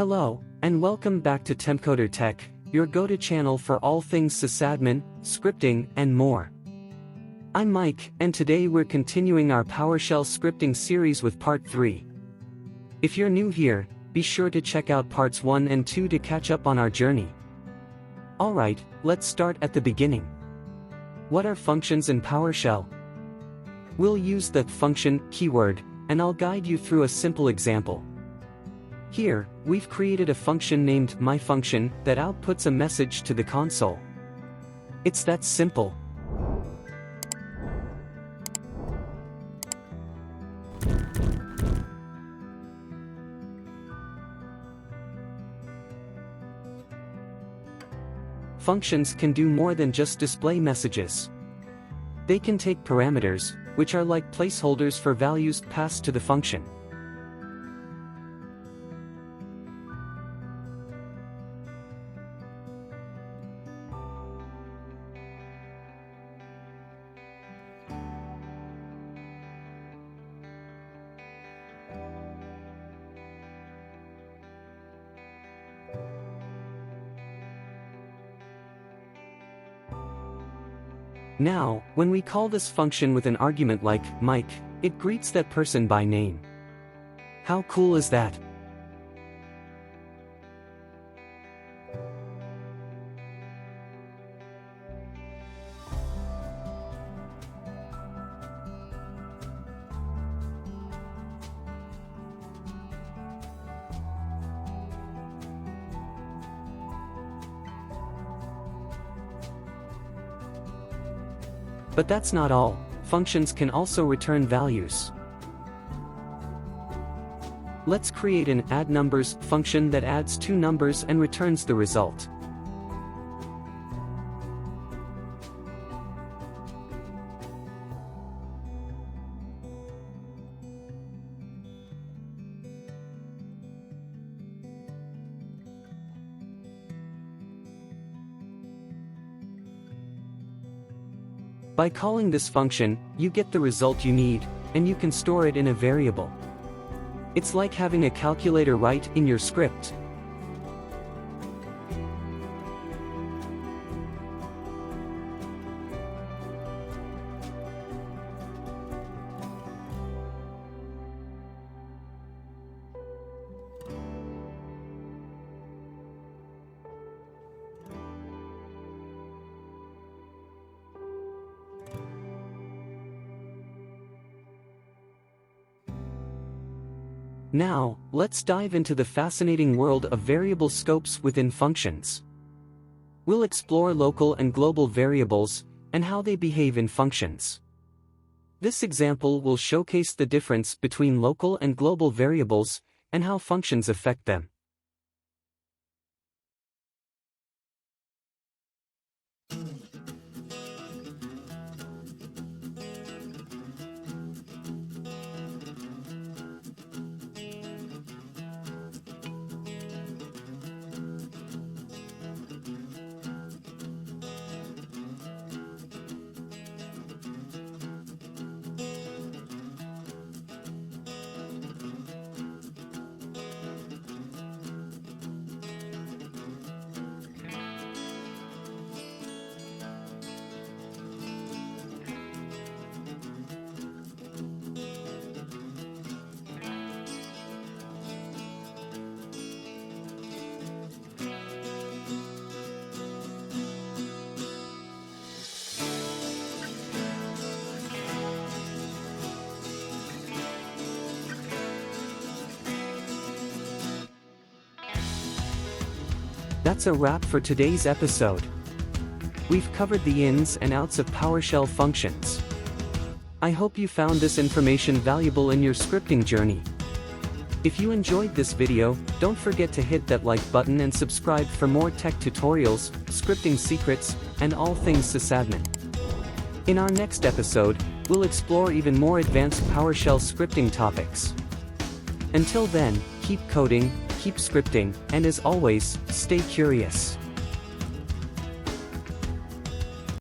Hello, and welcome back to Tempcoder Tech, your go-to channel for all things sysadmin, scripting, and more. I'm Mike, and today we're continuing our PowerShell scripting series with Part 3. If you're new here, be sure to check out Parts 1 and 2 to catch up on our journey. Alright, let's start at the beginning. What are functions in PowerShell? We'll use the function keyword, and I'll guide you through a simple example. Here, we've created a function named myFunction that outputs a message to the console. It's that simple. Functions can do more than just display messages. They can take parameters, which are like placeholders for values passed to the function. Now, when we call this function with an argument like Mike, it greets that person by name. How cool is that? But that's not all. Functions can also return values. Let's create an addNumbers function that adds two numbers and returns the result. By calling this function, you get the result you need, and you can store it in a variable. It's like having a calculator right in your script. Now, let's dive into the fascinating world of variable scopes within functions. We'll explore local and global variables, and how they behave in functions. This example will showcase the difference between local and global variables, and how functions affect them. That's a wrap for today's episode. We've covered the ins and outs of PowerShell functions. I hope you found this information valuable in your scripting journey. If you enjoyed this video, don't forget to hit that like button and subscribe for more tech tutorials, scripting secrets, and all things sysadmin. In our next episode, we'll explore even more advanced PowerShell scripting topics. Until then, keep coding, keep scripting, and as always, stay curious.